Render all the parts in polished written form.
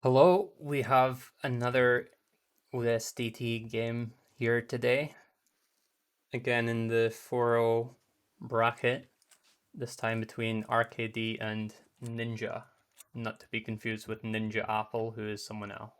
Hello, we have another OSDT game here today. Again in the 4-0 bracket, this time between RKD and Ninja. Not to be confused with Ninja Apple, who is someone else.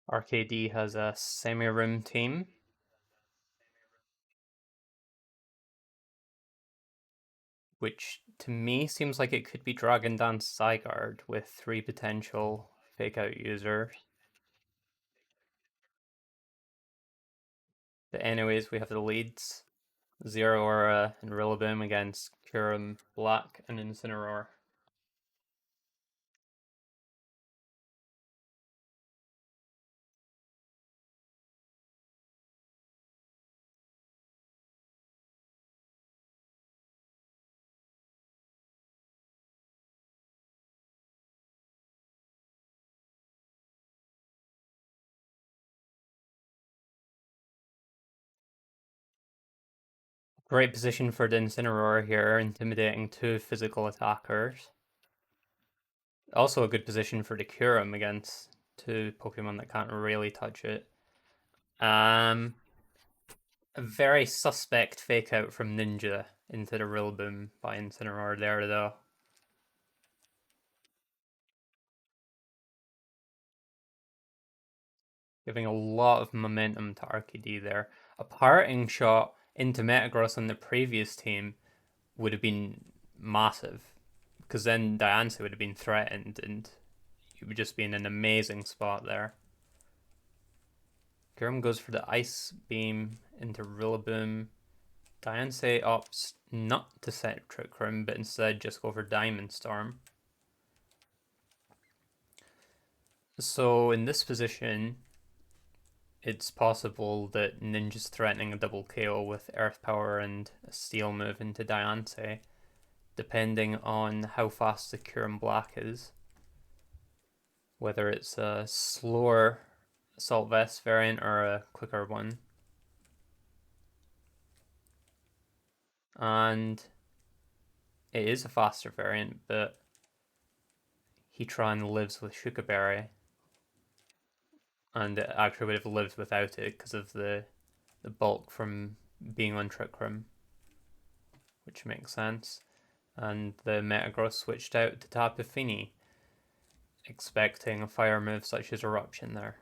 RKD has a semi-rim team, which to me seems like it could be Dragon Dance Zygarde with 3 potential fake-out users. But anyways, we have the leads. Zero Aura and Rillaboom against Kyurem Black and Incineroar. Great position for the Incineroar here, intimidating 2 physical attackers. Also a good position for the Kyurem against 2 Pokemon that can't really touch it. A very suspect fake out from Ninja into the Rillaboom by Incineroar there though. Giving a lot of momentum to RKD there. A parting shot into Metagross on the previous team would have been massive, because then Diancie would have been threatened and you would just be in an amazing spot there. Kyurem goes for the Ice Beam into Rillaboom. Diancie opts not to set Trick Room, but instead just go for Diamond Storm. So in this position, it's possible that Ninja's threatening a double KO with Earth Power and a Steel move into Diancie, depending on how fast the Kyurem Black is. Whether it's a slower Assault Vest variant or a quicker one. And it is a faster variant, but Heatran lives with Shuka Berry, and it actually would have lived without it because of the bulk from being on Trick Room, which makes sense. And the Metagross switched out to Tapu Fini, expecting a fire move such as Eruption there.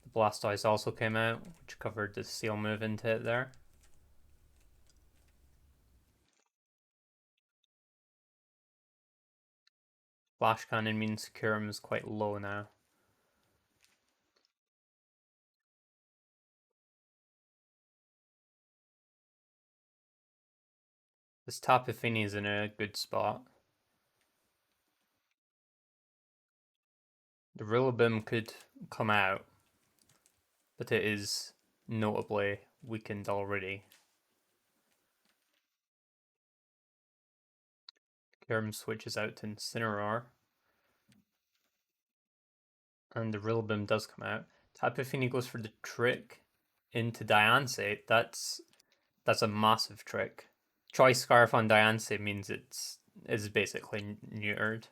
The Blastoise also came out, which covered the Steel move into it there. Flash Cannon means Kyurem is quite low now. This Tapu Fini is in a good spot. The Rillaboom could come out, but it is notably weakened already. Kyurem switches out to Incineroar, and the Rillaboom does come out. Tapu Fini goes for the trick into Diancie. That's a massive trick. Choice Scarf on Diancie means is basically neutered.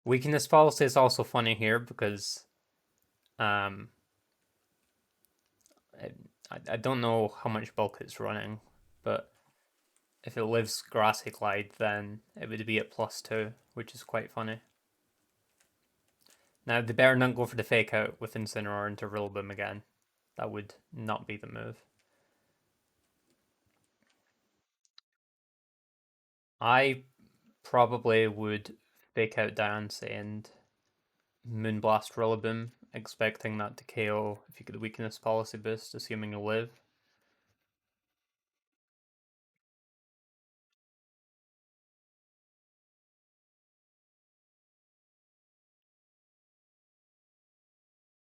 Weakness policy is also funny here because I don't know how much bulk it's running, but if it lives Grassy Glide, then it would be at +2, which is quite funny. Now, they better not go for the fake out with Incineroar into Rillaboom again. That would not be the move. I probably would fake out Diancie and Moonblast Rillaboom, expecting that to KO if you get the weakness policy boost, assuming you live.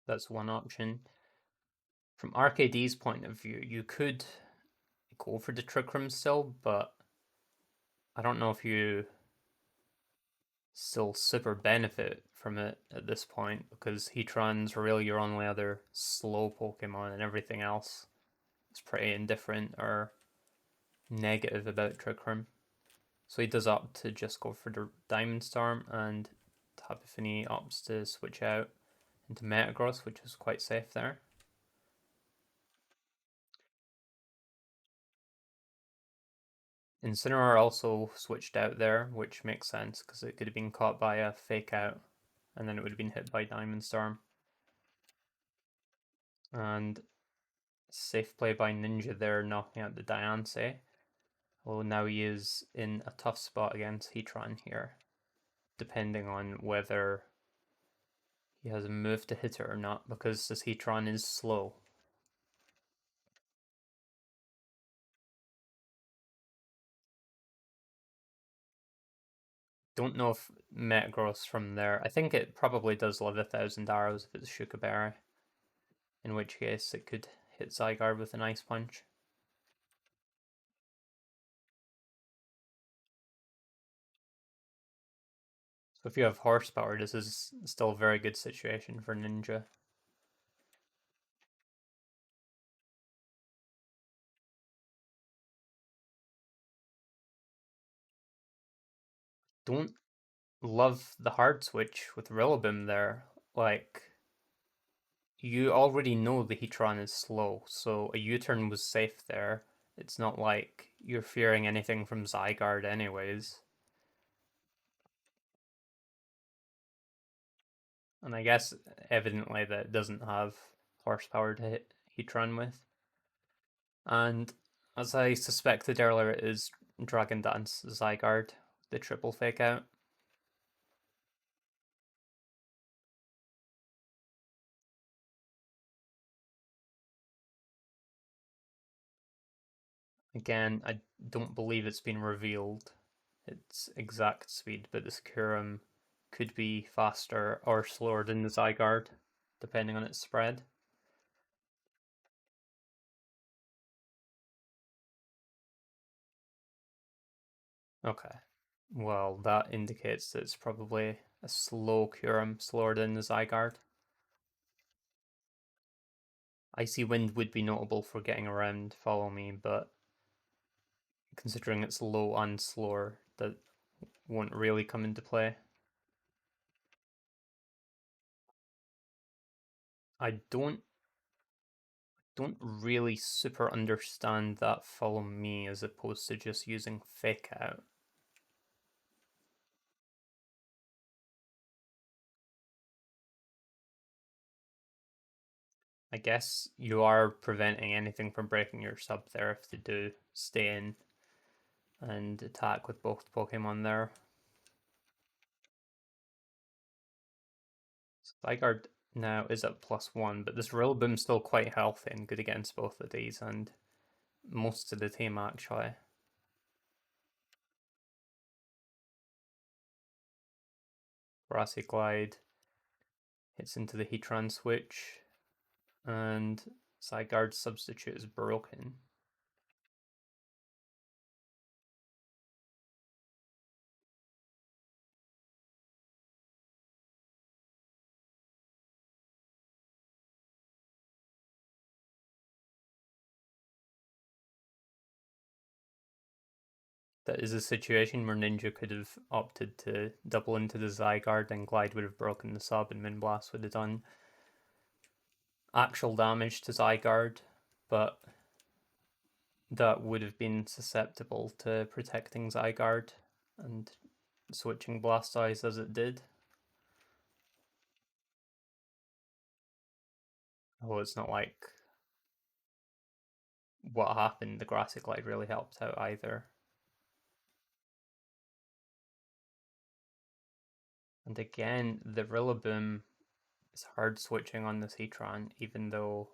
That's one option. From RKD's point of view, you could go for the Trick Room still, but I don't know if you still super benefit from it at this point because Heatran's really your only other slow Pokemon, and everything else is pretty indifferent or negative about Trick Room. So he does opt to just go for the Diamond Storm, and Tapu Fini opts to switch out into Metagross, which is quite safe there. Incineroar also switched out there, which makes sense because it could have been caught by a Fake Out, and then it would have been hit by Diamond Storm. And safe play by Ninja there, knocking out the Diancie. Well, now he is in a tough spot against Heatran here, depending on whether he has a move to hit it or not, because this Heatran is slow. Don't know if Metagross from there. I think it probably does live 1,000 arrows if it's Shukaberry, in which case it could hit Zygarde with an Ice Punch. So if you have horsepower, this is still a very good situation for Ninja. Don't love the hard switch with Rillaboom there. Like, you already know the Heatran is slow, so a U-turn was safe there. It's not like you're fearing anything from Zygarde anyways. And I guess evidently that it doesn't have horsepower to hit Heatran with. And as I suspected earlier, it is Dragon Dance Zygarde, the triple fake out. Again, I don't believe it's been revealed its exact speed, but the Securum could be faster or slower than the Zygarde, depending on its spread. Okay. Well, that indicates that it's probably a slow Curum, slower than the Zygarde. Icy Wind would be notable for getting around Follow Me, but considering it's low and slower, that won't really come into play. I don't really super understand that Follow Me as opposed to just using Fake Out. I guess you are preventing anything from breaking your sub there if they do stay in and attack with both Pokemon there. Zygarde now is at +1, but this Rillaboom's still quite healthy and good against both of these and most of the team actually. Grassy Glide hits into the Heatran switch, and Zygarde's substitute is broken. That is a situation where Ninja could have opted to double into the Zygarde and Glide would have broken the sub and Moonblast would have done actual damage to Zygarde, but that would have been susceptible to protecting Zygarde and switching Blastoise as it did. Oh, it's not like what happened. The Grassy Glide really helped out either. And again, the Rillaboom is hard switching on this Heatran, even though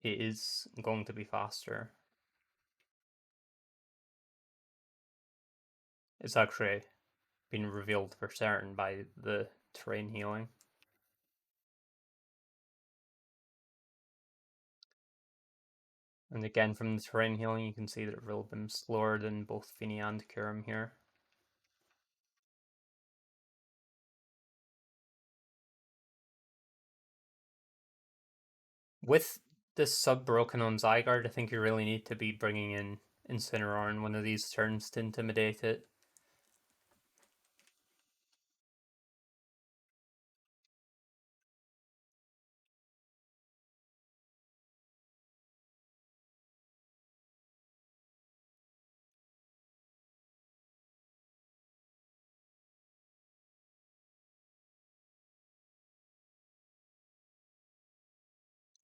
it is going to be faster. It's actually been revealed for certain by the terrain healing. And again, from the terrain healing, you can see that Rilbim's slower than both Fini and Kurum here. With this sub broken on Zygarde, I think you really need to be bringing in Incineroar in one of these turns to intimidate it.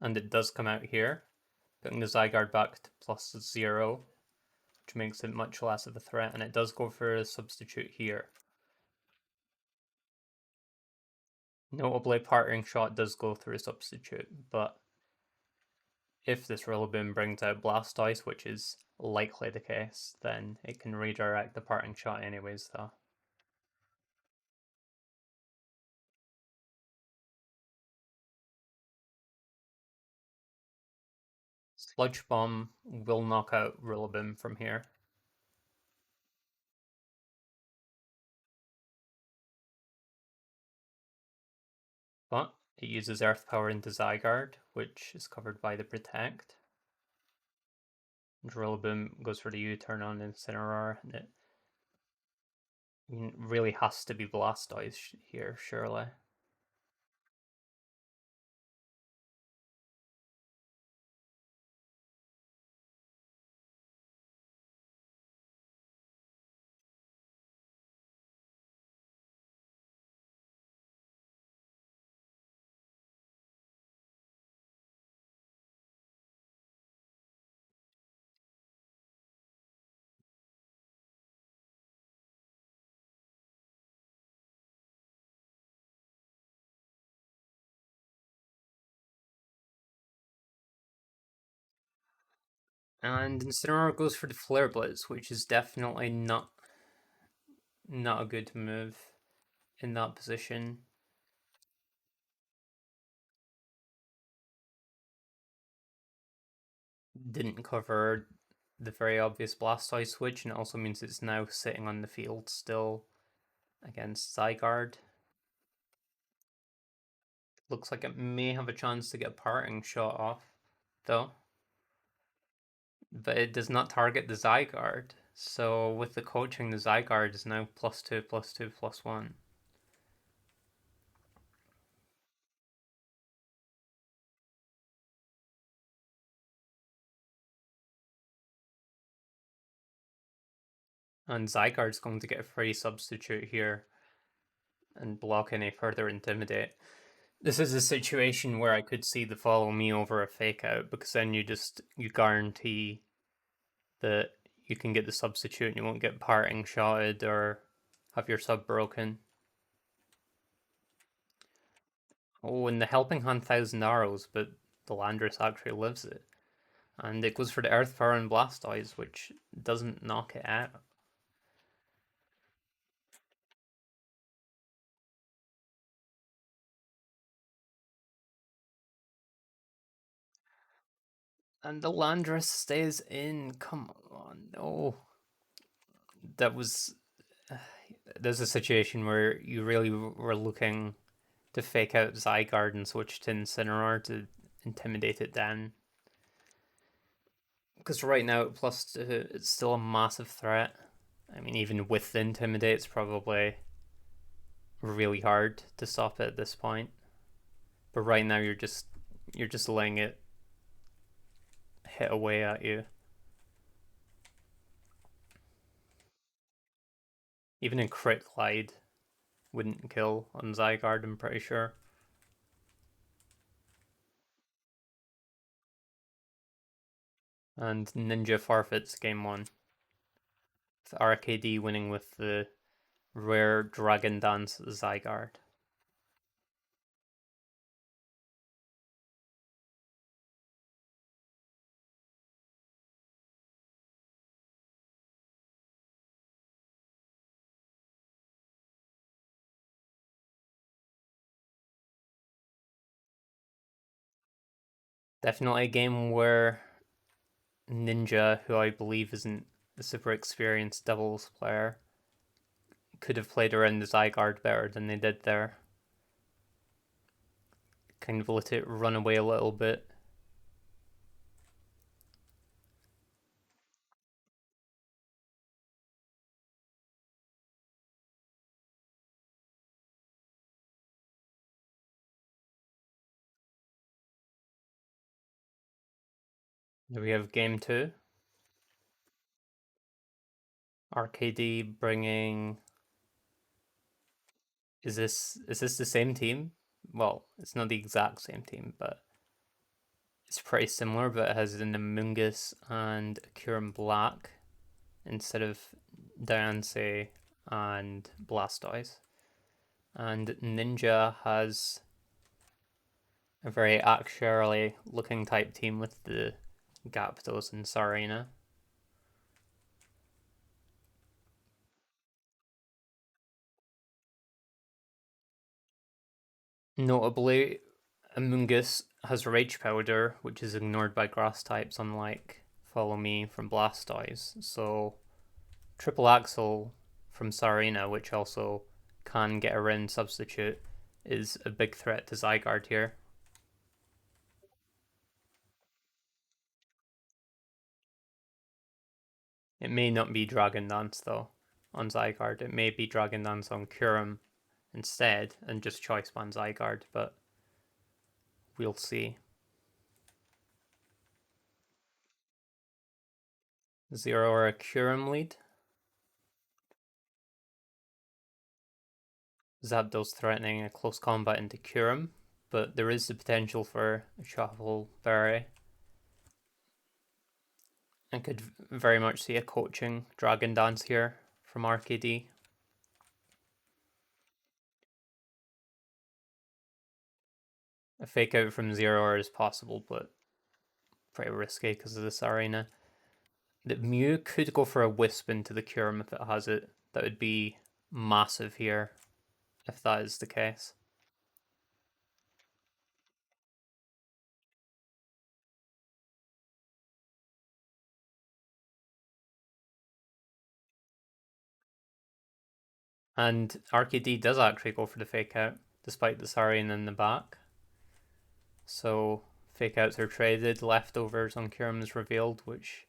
And it does come out here, putting the Zygarde back to +0, which makes it much less of a threat, and it does go for a substitute here. Notably, Parting Shot does go through a substitute, but if this Rillaboom brings out Blastoise, which is likely the case, then it can redirect the Parting Shot anyways, though. Sludge Bomb will knock out Rillaboom from here. But it uses Earth Power into Zygarde, which is covered by the Protect. Rillaboom goes for the U-turn on Incineroar, and it really has to be Blastoise here, surely. And Incineroar goes for the Flare Blitz, which is definitely not a good move in that position. Didn't cover the very obvious Blastoise switch, and it also means it's now sitting on the field still against Zygarde. Looks like it may have a chance to get a Parting Shot off, though. But it does not target the Zygarde. So with the coaching, the Zygarde is now +2, +2, +1. And Zygarde's going to get a free substitute here and block any further Intimidate. This is a situation where I could see the Follow Me over a Fake Out, because then you guarantee that you can get the substitute and you won't get Parting Shotted or have your sub broken. Oh, and the Helping Hand 1,000 Arrows, but the Landorus actually lives it. And it goes for the Earth Power and Blastoise, which doesn't knock it out. And the Landorus stays in. Come on, no. That was. There's a situation where you really were looking to fake out Zygarde and switch to Incineroar to intimidate it down. Because right now, it's still a massive threat. I mean, even with the Intimidate, it's probably really hard to stop it at this point. But right now, you're just letting it hit away at you. Even a crit glide wouldn't kill on Zygarde, I'm pretty sure. And Ninja forfeits game one. With RKD winning with the rare Dragon Dance Zygarde. Definitely a game where Ninja, who I believe isn't a super experienced doubles player, could have played around the Zygarde better than they did there. Kind of let it run away a little bit. Then we have game two. RKD bringing. Is this the same team? Well, it's not the exact same team, but it's pretty similar. But it has an Amoonguss and a Kyurem Black instead of Diancie and Blastoise. And Ninja has a very actually looking type team with the Gyarados and Sarina. Notably, Amoonguss has Rage Powder, which is ignored by grass types, unlike Follow Me from Blastoise. So, Triple Axle from Sarina, which also can get around Substitute, is a big threat to Zygarde here. It may not be Dragon Dance though on Zygarde. It may be Dragon Dance on Kyurem instead and just Choice Band Zygarde, but we'll see. Zero or a Kyurem lead. Zapdos threatening a close combat into Kyurem, but there is the potential for a Shuffle Berry. I could very much see a coaching Dragon Dance here from RKD. A fake out from Zero is possible, but pretty risky because of this arena. The Mew could go for a Wisp into the Kyurem if it has it. That would be massive here, if that is the case. And RKD does actually go for the fake out, despite the Sarian in the back. So fake outs are traded, leftovers on Kyurem is revealed, which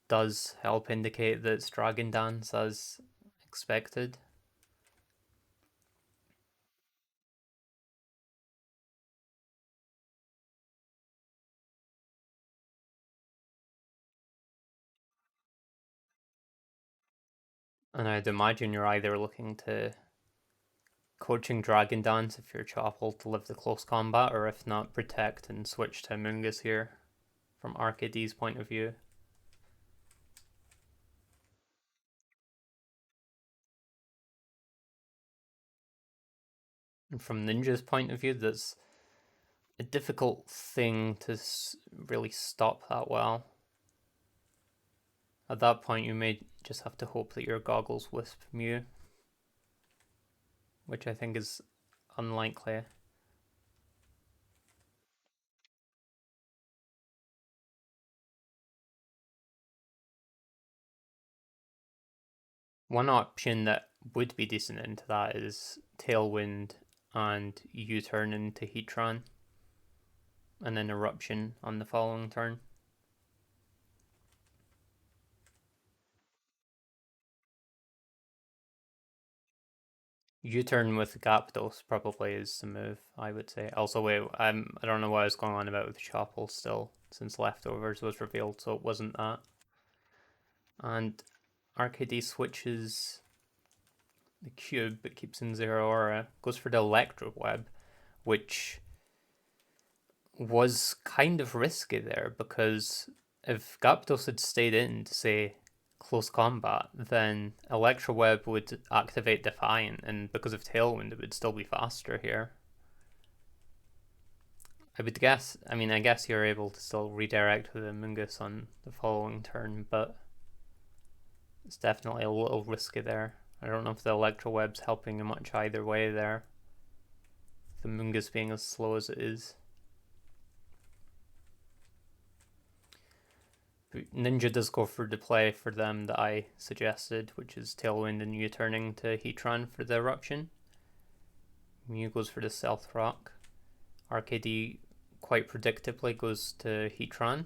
does help indicate that it's Dragon Dance as expected. And I'd imagine you're either looking to coaching Dragon Dance if you're Chople to live the close combat, or if not, protect and switch to Amoonguss here from RKD's point of view. And from Ninja's point of view, that's a difficult thing to really stop that well. At that point, you may just have to hope that your Goggles Wisp Mew, which I think is unlikely. One option that would be decent into that is Tailwind and U-turn into Heatran, and then Eruption on the following turn. U-turn with Gyarados probably is the move, I would say. Also, wait, I don't know what I was going on about with Chople still, since Leftovers was revealed, so it wasn't that. And RKD switches the cube, but keeps in Zero Aura. Goes for the Electro Web, which was kind of risky there, because if Gyarados had stayed in to say close combat, then Electro Web would activate Defiant, and because of Tailwind, it would still be faster here. I would guess, I guess you're able to still redirect with Amoonguss on the following turn, but it's definitely a little risky there. I don't know if the Electro Web's helping you much either way there. The Amoonguss being as slow as it is. Ninja does go for the play for them that I suggested, which is Tailwind and U-turning to Heatran for the Eruption. Mew goes for the Stealth Rock. RKD quite predictably goes to Heatran.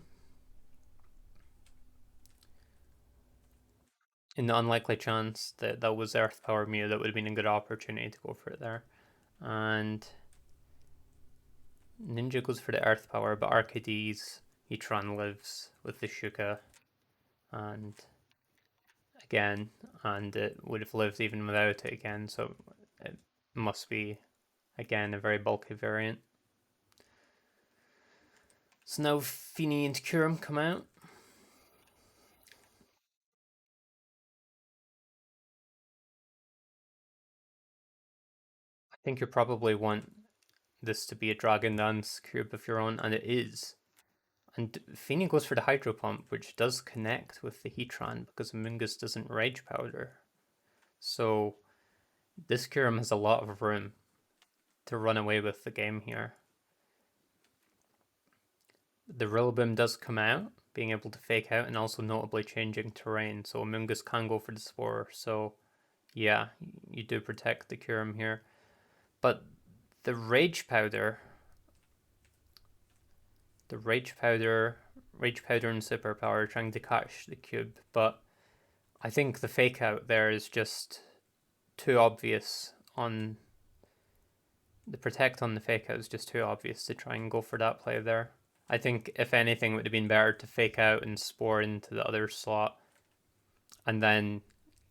In the unlikely chance that that was Earth Power Mew, that would have been a good opportunity to go for it there. And Ninja goes for the Earth Power, but RKD's Heatran lives with the Shuka. And again, and it would have lived even without it again, so it must be, again, a very bulky variant. So now Feeny and Kurum come out. I think you probably want this to be a Dragon Dance cube of your own, and it is. And Feeny goes for the Hydro Pump, which does connect with the Heatran because Mungus doesn't Rage Powder. So this Kurum has a lot of room to run away with the game here. The Rillaboom does come out, being able to fake out and also notably changing terrain, so Mungus can go for the Spore. So yeah, you do protect the Kurum here. But the Rage Powder and Super Power are trying to catch the cube, but I think the fake out there is just too obvious on the protect on the fake out is just too obvious to try and go for that play there. I think if anything it would have been better to fake out and Spore into the other slot and then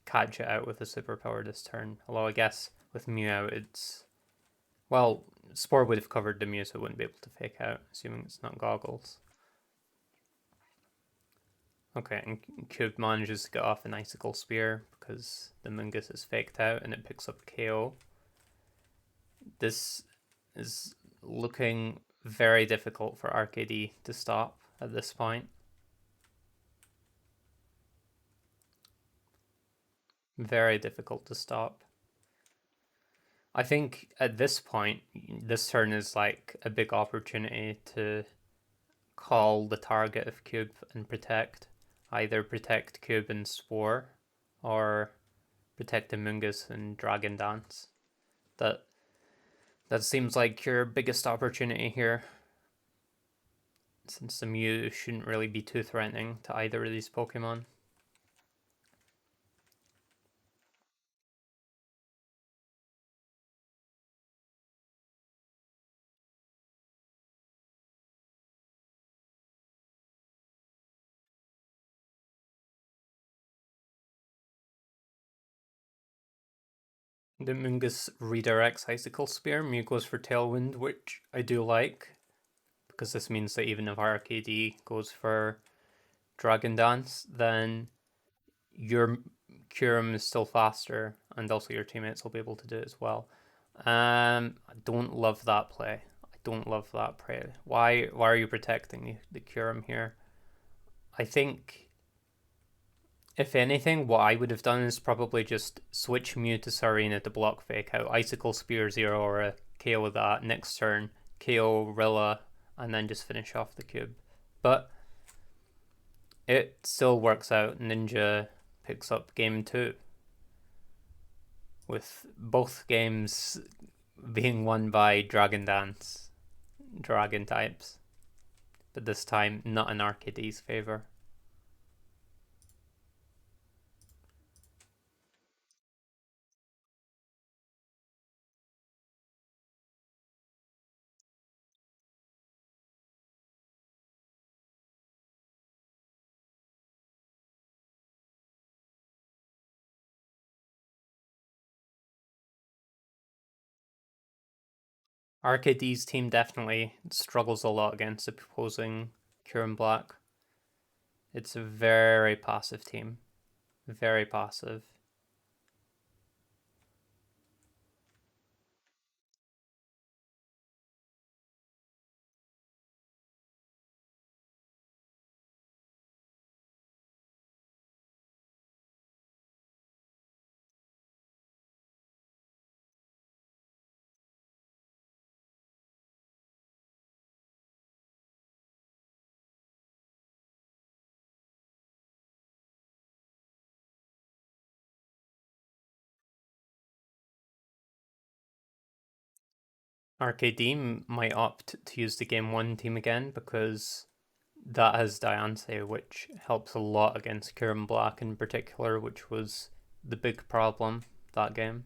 catch it out with a superpower this turn. Although I guess with Mew out it's, well, Spore would have covered the Mew so it wouldn't be able to fake out, assuming it's not Goggles. Okay, and Cube manages to get off an Icicle Spear because the Mungus is faked out and it picks up KO. This is looking very difficult for RKD to stop at this point. Very difficult to stop. I think at this point, this turn is like a big opportunity to call the target of Cube and protect. Either protect Cube and Spore, or protect the Mungus and Dragon Dance. That seems like your biggest opportunity here, since the Mew shouldn't really be too threatening to either of these Pokemon. The Mungus redirects Icicle Spear. Mew goes for Tailwind, which I do like, because this means that even if RKD goes for Dragon Dance, then your Kurum is still faster, and also your teammates will be able to do it as well. I don't love that play. I don't love that play. Why are you protecting the Kurum here? I think, if anything, what I would have done is probably just switch Mew to Sarina to block fake out, Icicle Spear Zero or a KO that next turn, KO Rilla, and then just finish off the cube. But it still works out. Ninja picks up game 2, with both games being won by Dragon Dance, Dragon types, but this time not in RKD's favor. RKD's team definitely struggles a lot against opposing Kurum Black. It's a very passive team. Very passive. RKD might opt to use the game 1 team again because that has Diancie, which helps a lot against Kieran Black in particular, which was the big problem that game.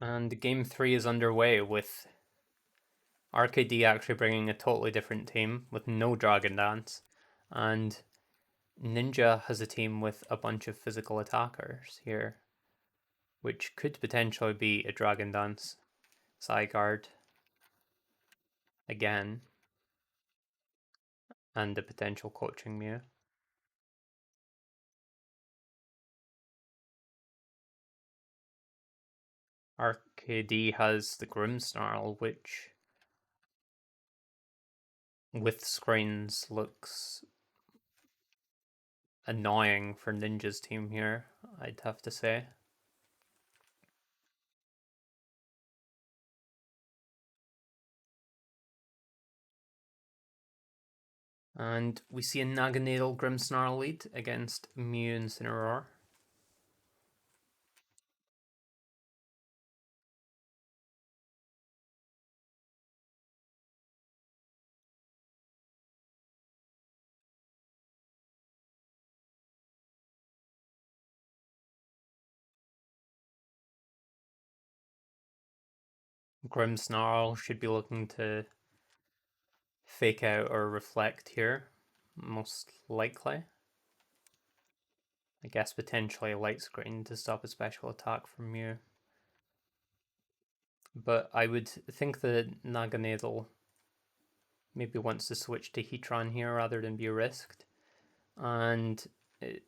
And game 3 is underway with RKD actually bringing a totally different team with no Dragon Dance, and Ninja has a team with a bunch of physical attackers here, which could potentially be a Dragon Dance Zygarde again, and a potential coaching Mew. RKD has the Grimmsnarl, which with screens looks annoying for Ninja's team here, I'd have to say. And we see a Naganadel Grimmsnarl lead against Mew Incineroar. Grimmsnarl should be looking to fake out or reflect here, most likely. I guess potentially a light screen to stop a special attack from Mew. But I would think that Naganadel maybe wants to switch to Heatran here rather than be risked. And the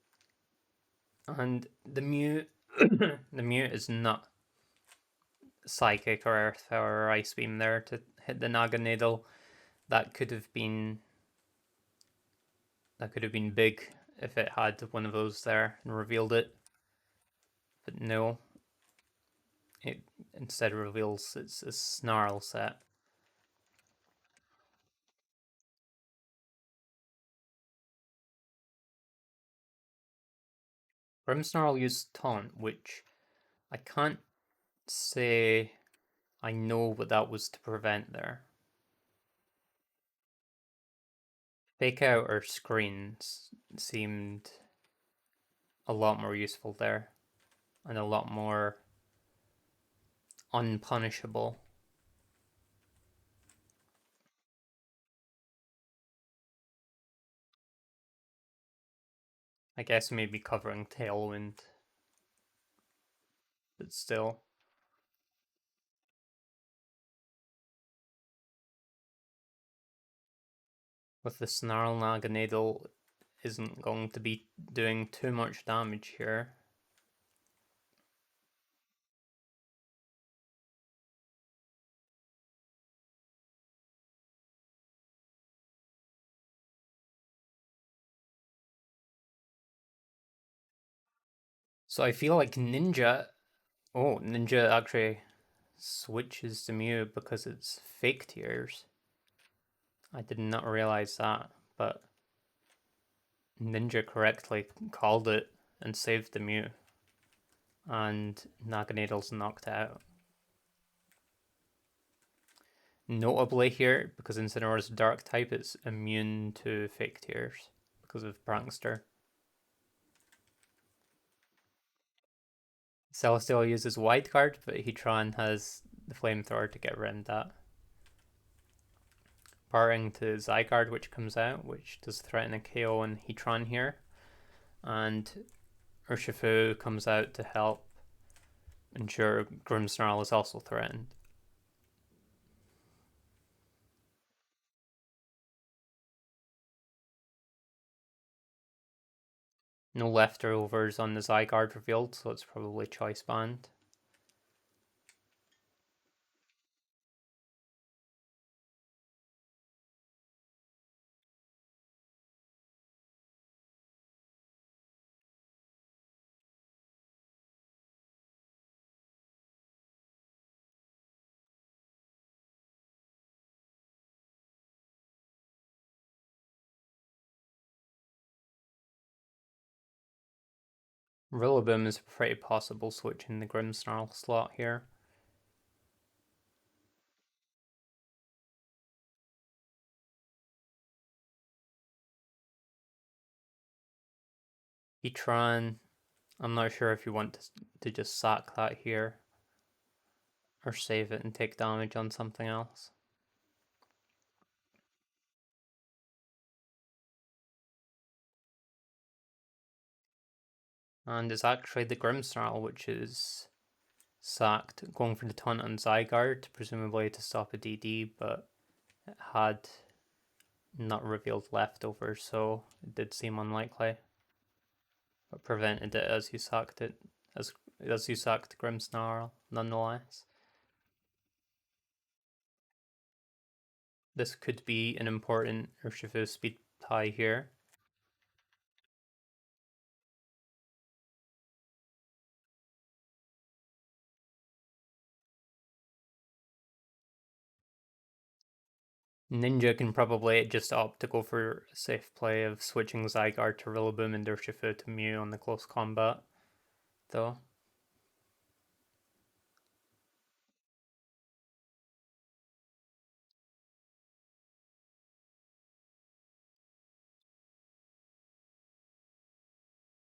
Mew the Mew is not Psychic or Earth Power or Ice Beam there to hit the Naganadel. That could have been big if it had one of those there and revealed it. But no, it instead reveals it's a Snarl set. Grimmsnarl used Taunt, which I can't say I know what that was to prevent there. Fake out or screens seemed a lot more useful there and a lot more unpunishable. I guess maybe covering Tailwind, but still. With the Snarl Naganadel isn't going to be doing too much damage here. So I feel like Ninja actually switches to Mew because it's fake tears. I did not realize that, but Ninja correctly called it and saved the Mew. And Naganadel's knocked out. Notably here, because Incineroar's dark type is immune to fake tears because of Prankster. Celestial uses Wide Guard, but Heatran has the Flamethrower to get around that. Parting to Zygarde, which comes out, which does threaten a KO on Heatran here. And Urshifu comes out to help ensure Grimmsnarl is also threatened. No leftovers on the Zygarde revealed, so it's probably choice band. Rillaboom is pretty possible switching the Grimmsnarl slot here. Heatran, I'm not sure if you want to just sack that here or save it and take damage on something else. And it's actually the Grimmsnarl which is sacked, going for the taunt on Zygarde, presumably to stop a DD, but it had not revealed leftovers, so it did seem unlikely. But prevented it as you sacked it, as you sacked Grimmsnarl, nonetheless. This could be an important Urshifu speed tie here. Ninja can probably just opt to go for a safe play of switching Zygarde to Rillaboom and Urshifu to Mew on the close combat, though.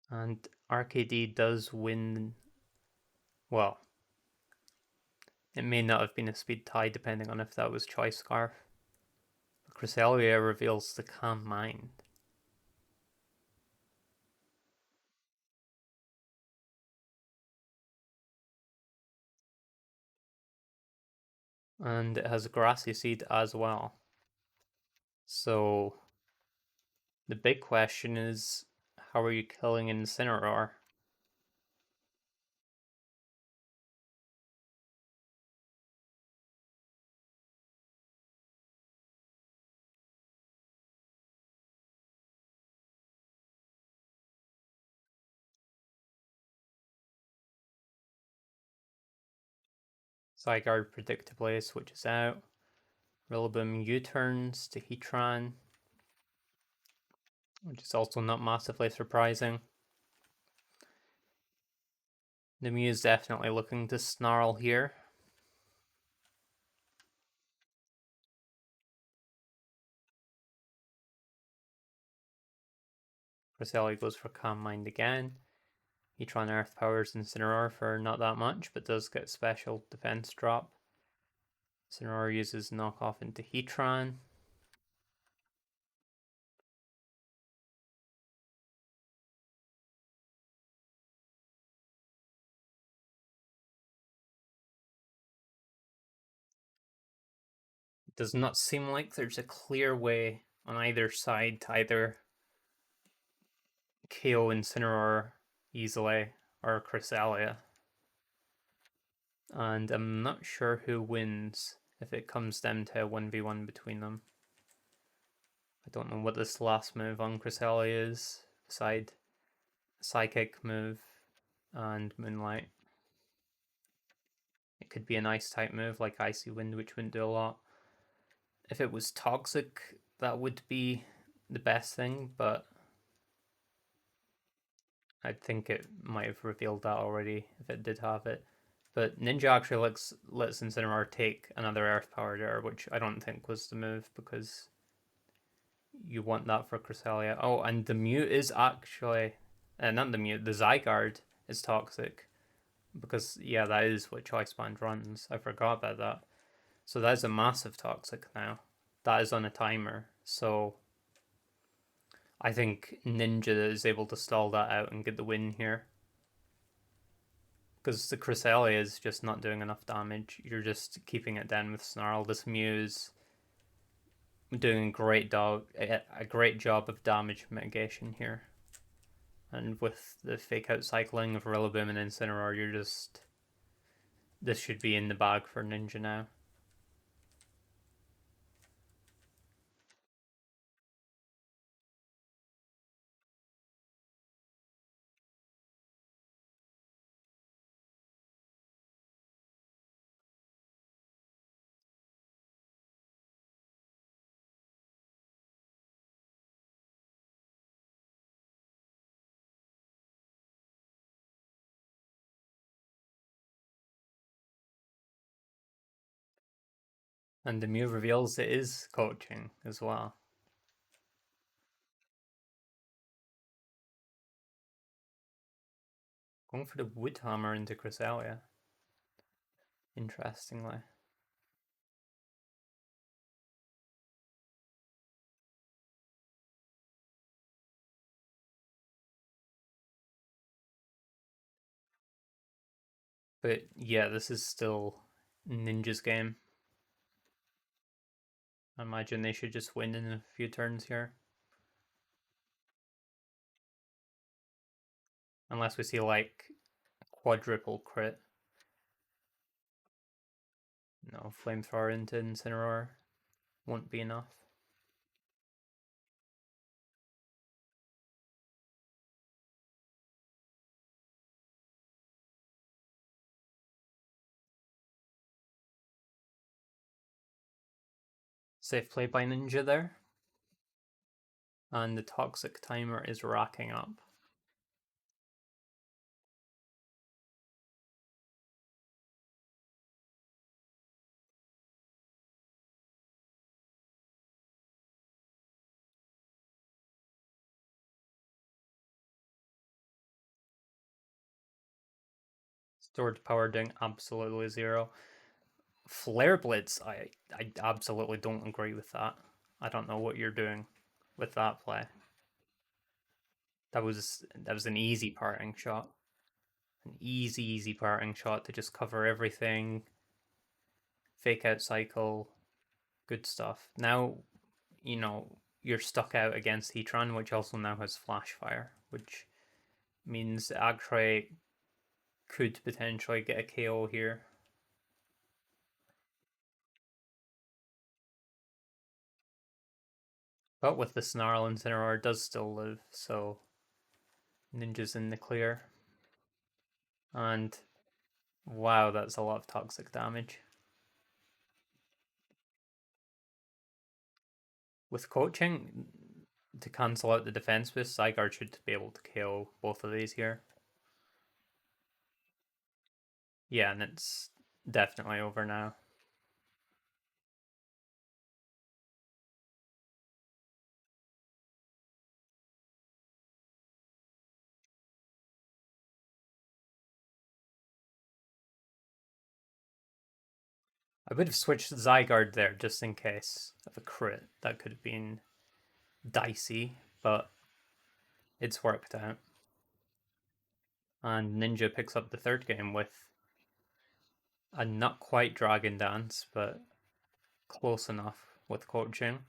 And RKD does win. Well, it may not have been a speed tie depending on if that was Choice Scarf. Cresselia reveals the Calm Mind. And it has a Grassy Seed as well. So the big question is, how are you killing Incineroar? Zygarde predictably switches out. Rillaboom U-turns to Heatran, which is also not massively surprising. The Mew is definitely looking to snarl here. Cresselia goes for Calm Mind again. Heatran Earth powers Incineroar for not that much, but does get special defense drop. Incineroar uses knockoff into Heatran. It does not seem like there's a clear way on either side to either KO Incineroar easily or Cresselia. And I'm not sure who wins if it comes down to a 1v1 between them. I don't know what this last move on Cresselia is, beside Psychic move and Moonlight. It could be an ice type move like Icy Wind, which wouldn't do a lot. If it was Toxic, that would be the best thing, but I think it might have revealed that already if it did have it. But Ninja actually lets Incineroar take another Earth Power there, which I don't think was the move because you want that for Cresselia. Oh, and the Mew is actually. Not the Mew, the Zygarde is toxic. Because, yeah, that is what Choice Band runs. I forgot about that. So that is a massive toxic now. That is on a timer. So I think Ninja is able to stall that out and get the win here. Because the Cresselia is just not doing enough damage. You're just keeping it down with Snarl. This Mew is doing a great job of damage mitigation here. And with the fake out cycling of Rillaboom and Incineroar, you're just. This should be in the bag for Ninja now. And the move reveals it is coaching as well. Going for the wood hammer into Cresselia. Interestingly. But yeah, this is still Ninja's game. I imagine they should just win in a few turns here. Unless we see like quadruple crit. No, flamethrower into Incineroar won't be enough. Safe play by Ninja there. And the toxic timer is racking up. Stored power doing absolutely zero. Flare Blitz, I absolutely don't agree with that. I don't know what you're doing with that play. That was an easy parting shot. An easy parting shot to just cover everything. Fake out cycle. Good stuff. Now, you're stuck out against Heatran, which also now has Flash Fire, which means Agtray could potentially get a KO here. But with the Snarl, Incineroar does still live, so Ninja's in the clear. And wow, that's a lot of toxic damage. With coaching, to cancel out the defense boost, Zygarde should be able to KO both of these here. Yeah, and it's definitely over now. I would have switched Zygarde there just in case of a crit. That could have been dicey, but it's worked out. And Ninja picks up the third game with a not quite Dragon Dance, but close enough with coaching.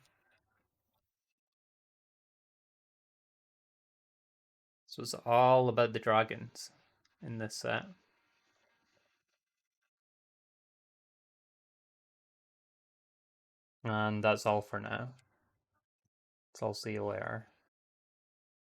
So it's all about the dragons in this set. And that's all for now. So I'll see you later.